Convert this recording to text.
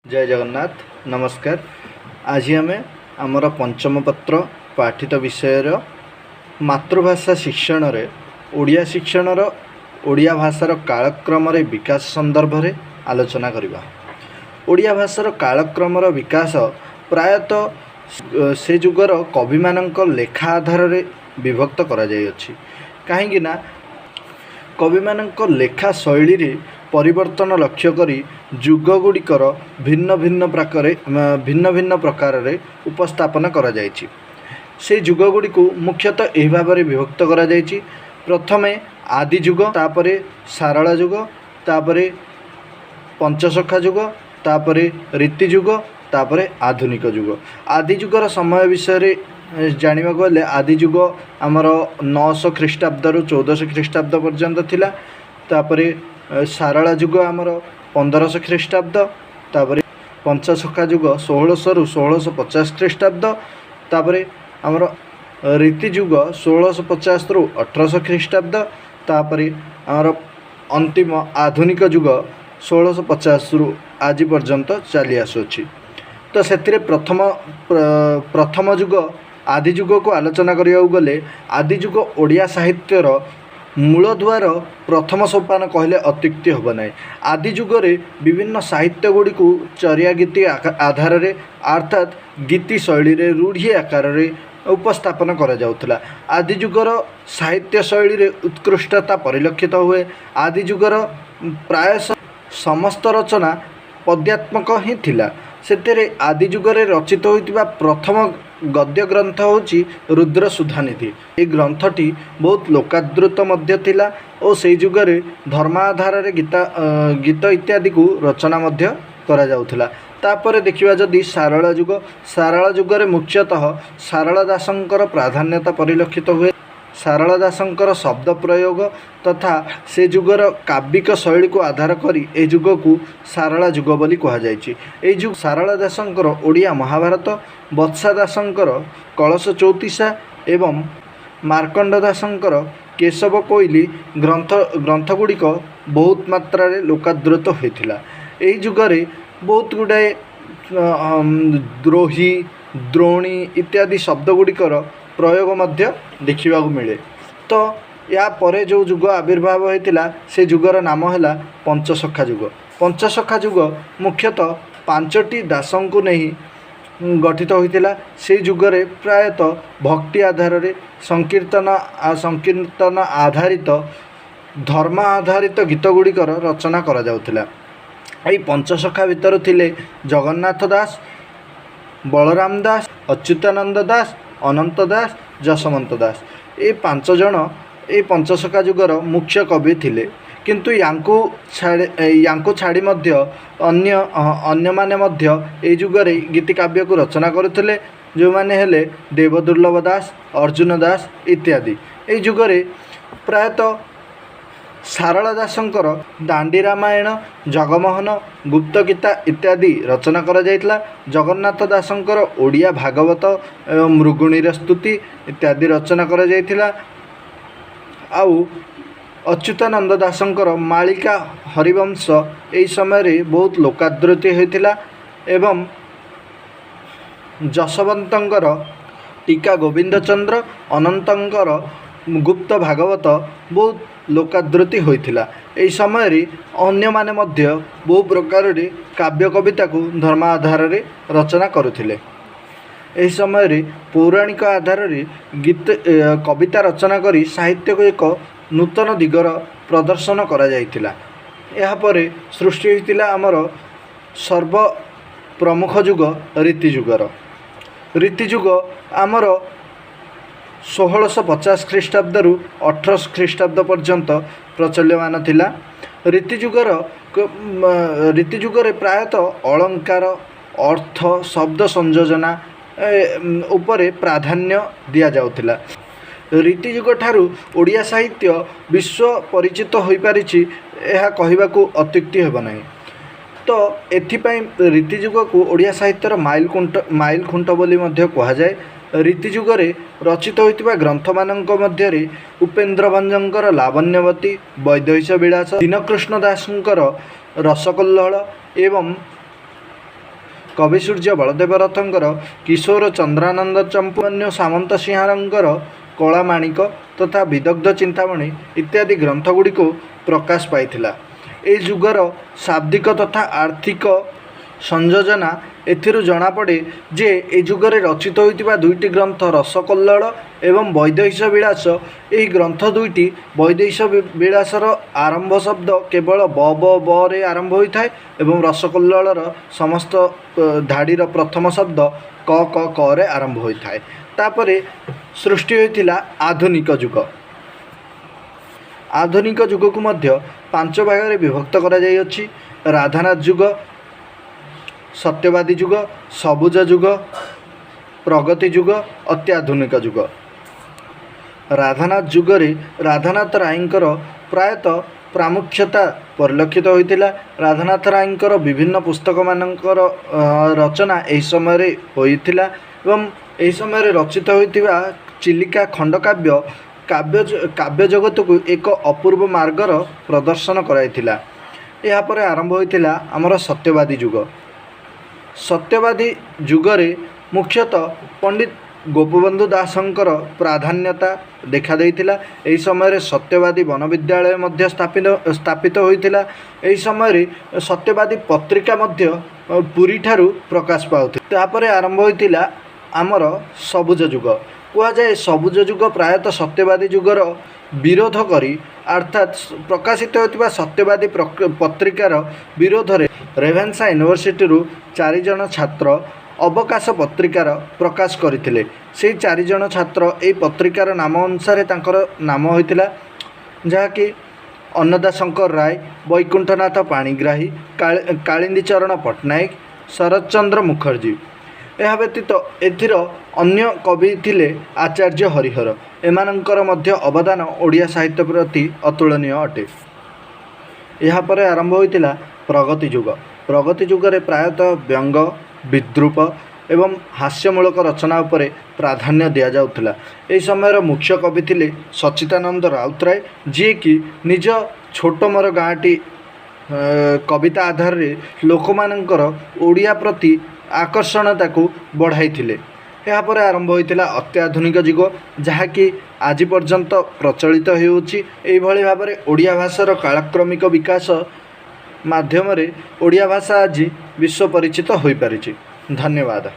जय जगन्नाथ नमस्कार। आज आम आमर पंचम पत्र पाठित विषय मातृभाषा शिक्षण ओडिया शिक्षण ओडिया भाषार कालक्रम विकास संदर्भ में आलोचना करवा। ओडिया भाषार कालक्रम विकास प्रायतः से जुगर कवि मानक लेखा आधार में विभक्त करा कहीं कवि मानक लेखा शैली रे परिवर्तन लक्ष्य करी जुगगुड़िकर भिन्न भिन्न प्रकार रे उपस्थापन करा जायछि। से जुगगुड़ी को मुख्यतः यही भाव में विभक्त करा जायछि। प्रथमे आदि जुग, तापरे सारला जुग, तापरे पंचसखा जुग, तापरे रीति जुग, तापरे आधुनिक जुग। आदि जुगर समय विषय जानिबा गले आदि जुग आमर 900 ख्रीष्टाब्द रु 1400 ख्रीष्टाब्द पर्यंत थिला। तापरे सारला जुग आमर 1500 ख्रीष्टाब्द, तापरे पंचसखा जुग 1600 रु 1650 ख्रीष्टाब्द, तापरे आमर रीति जुग 1650 रु 1800 ख्रीष्टाब्द, तापरे आमर अंतिम आधुनिक जुग 1650 रु आज पर्यंत चली आसुछि। तो से प्रथम जुग आदि जुग को आलोचना करिया गले आदि जुग ओडिया साहित्यर मूलदुआर प्रथम सोपान कहले अत्युक्ति होब ना। आदि जुगरे विभिन्न साहित्य गुड़ी को चरिया गीति आधार रे अर्थात गीति शैली रे रूढ़ी आकार रे उपस्थापन करा जाउथला। आदि जुगर साहित्य शैली रे उत्कृष्टता परिलक्षित हुए। आदि जुगर प्राय समस्त रचना पद्यात्मक ही थिला। सेतेरे आदि जुगरे रचित होइतिबा प्रथम गद्य ग्रंथ होची रुद्र सुधानिधि। ये ग्रंथटी बहुत लोकादृत मध्य थिला और से जुगरे धर्माधार रे गीत इत्यादि को रचना मध्य करा जाउथला। तापर देखिबा जदि सारला जुग, सारला जुगरे मुख्यतः सारला दासंकर प्राधान्यता परिलक्षित हुए। सारला दासंकर शब्द प्रयोग तथा से जुगर काव्यिक शैली को आधार करी ए जुग को सारला जुग बोली कहा जायछि। ए जुग सारला दासंकर ओडिया महाभारत, वत्सा दासंकर कलश चौतीसा एवं मार्कंड दासंकर केशव कोइली ग्रंथगुड़िक बहुत मात्रा रे लोकादृत होइथिला। एही जुगरे बहुत गुडाए द्रोही, द्रोणी इत्यादि शब्द गुड़िकर प्रयोग मध्य देखा मिले। तो या परे जो जुग आविर्भाव होता से जुगर नाम है पंचसखा जुग। पंचसखा जुग मुख्यतः 5टी दासों को नहीं गठित होता। से जुगरे प्रायतः भक्ति आधार रे संकीर्तन आधारित धर्म आधारित गीत गुड़िकर रचना करा जाउथिला। एई पंचसखा भितर थिले जगन्नाथ दास, बलराम दास, अच्युतानंद दास, अनंत दास, जसवंत दास। ये 5 जन ये पंचसखा जुगर मुख्य कवि थिले। किंतु यांको छाड़ी मध्य अन्य माने मध्य ए जुगरे गीति काव्य को रचना करथिले, जो माने हेले देवदुर्लभ दास, अर्जुन दास इत्यादि। ए जुगरे प्रायतः सारला दासंकर दांडी रामायण, जगमोहन, गुप्त गीता इत्यादि रचना करा जायतिला। जगन्नाथ दासंकर ओडिया भागवत एवं मृगुणीर स्तुति इत्यादि रचना करा जायतिला। आउ अच्युतानंद दासंकर मालिका हरिवंश एई समय रे बहुत लोकादृत होइतिला एवं जसवंतंकर टीका गोविंदचंद्र, अनंतंकर गुप्त भागवत बहुत लोकादृति होइतिला। एई समय रे अन्य माने मध्य बहु प्रकार रे काव्य कविता को धर्म आधार रे रचना करुथिले। एही समय रे पौराणिक आधार रे गीत कविता रचना करी साहित्य को एक नूतन दिगर प्रदर्शन करा जायतिला। एहा परे सृष्टि होइतिला हमर सर्व प्रमुख जुग रीति जुगर। रीति जुग आमर 1650 ख्रीष्टाब्द रु 1800 ख्रीष्टाब्द पर्यंत प्रचल्यमान थिला। रीति जुगरे प्रायतः अलंकार, अर्थ, शब्द संयोजना उपरे प्राधान्य दिया जाउथिला। रीति जुग ठारू ओडिया साहित्य विश्व परिचित होई पारिछि एहा कहिबाकू अत्युक्ति हेब नाही। तो एथिपाई रीति जुग को ओडिया साहित्यर माइल खुंट बोली मध्य कहा जाए। रीति जुगरे रचित होइतिबा ग्रंथ मानक मध्य उपेन्द्र भंजंकर लावण्यवती, वैदेश विलास, दीनकृष्ण दासंकर रसकल्लोल एवं कवि सूर्य बलदेव रथंकर किशोर चंद्रानंद चंपून्य सामंत सिंहारंकर कलामाणिक तथा विदग्ध चिंतामणि इत्यादि ग्रंथगुड़िक प्रकाश पाइथिला। ए जुगर शाब्दिक तथा आर्थिक संयोजना एथिरु जଣା पड़े जे ए जुगरे रचित होइतिबा दुईटी ग्रंथ रसकल्लोल एवं वैदेहिश विलास। एही ग्रंथ दुईटी वैदेहिश विलासर आरंभ शब्द केवल ब ब ब रे आरंभ होइथाय एवं रसकल्लोलर समस्त धाड़ीर प्रथम शब्द क क क रे आरंभ होइथाय। तापरे सृष्टि होइतिला आधुनिक जुग। आधुनिक जुग को मध्य पांच भाग रे विभक्त करा जाई अछि। राधानाथ जुग, सत्यवादी जुग, सबुज जुग, प्रगति जुग, अत्याधुनिक जुग। राधानाथ जुगरे राधानाथ रायंकर प्रायतः प्रामुख्यता परिलक्षित होइतिला। राधानाथ रायंकर विभिन्न पुस्तक मानकर रचना एही समय रे होइतिला एवं एही समय रे रचित होइतिबा चिलिका खंडकाव्य काव्य जगत को एक अपूर्व मार्गर प्रदर्शन कराइतिला। या परे आरंभ होइतिला हमर सत्यवादी जुग। सत्यवादी जुगरे मुख्यतः पंडित गोपबंधु दासंकर प्राधान्यता देखा देइतिला। एही समय रे सत्यवादी वन विद्यालय मध्य स्थापित होइतिला। एही समय रे सत्यवादी पत्रिका मध्य पुरी ठारू प्रकाश पाउथि। तापरे आरंभ होइतिला आमर सबुज जुग। कुआ जाए सबुज जुग प्रायतः सत्यवादी जुगर विरोध करी अर्थात प्रकाशित होतिबा सत्यवादी पत्रिकार विरोध रे रेभेन्सा यूनिवर्सिटी रु 4 जन छात्र अवकाश पत्रिकार प्रकाश करथिले। से 4 जन छात्र ए पत्रिकार नाम अनुसार तांकर नाम होइतिला, जहाँकि अन्नदा शंकर राय, वैकुंठनाथ पाणिग्राही, कालिंदी चरण पट्टनायक, शरतचंद्र मुखर्जी। यह व्यतीत एथिर अन्य कवि थिले आचार्य हरिहर। एमानंकर मध्य अवदान ओडिया साहित्य प्रति अतुलनीय अटे। यह परे आरंभ होइतिला प्रगति जुग। प्रगति जुगरे प्रायतः व्यंग, विद्रूप एवं हास्यमूलक रचना उपरे प्राधान्य दिया जाउथिला। एही समयर मुख्य कवि थिले सच्चिदानंद राउतराय, जी कि निज छोट मोर गाँटी कविता आधार रे लोकमानंकर ओडिया प्रति आकर्षणता को बढ़ाई थिले। या परे आरंभ होइतिला अत्याधुनिक जुग, जहाँकि आज पर्यंत प्रचलित हेउछि। एही भली भाबरे ओडिया भाषार कालक्रमिक विकास माध्यम रे ओडिया भाषा आज विश्व परिचित होई पारिछि। धन्यवाद।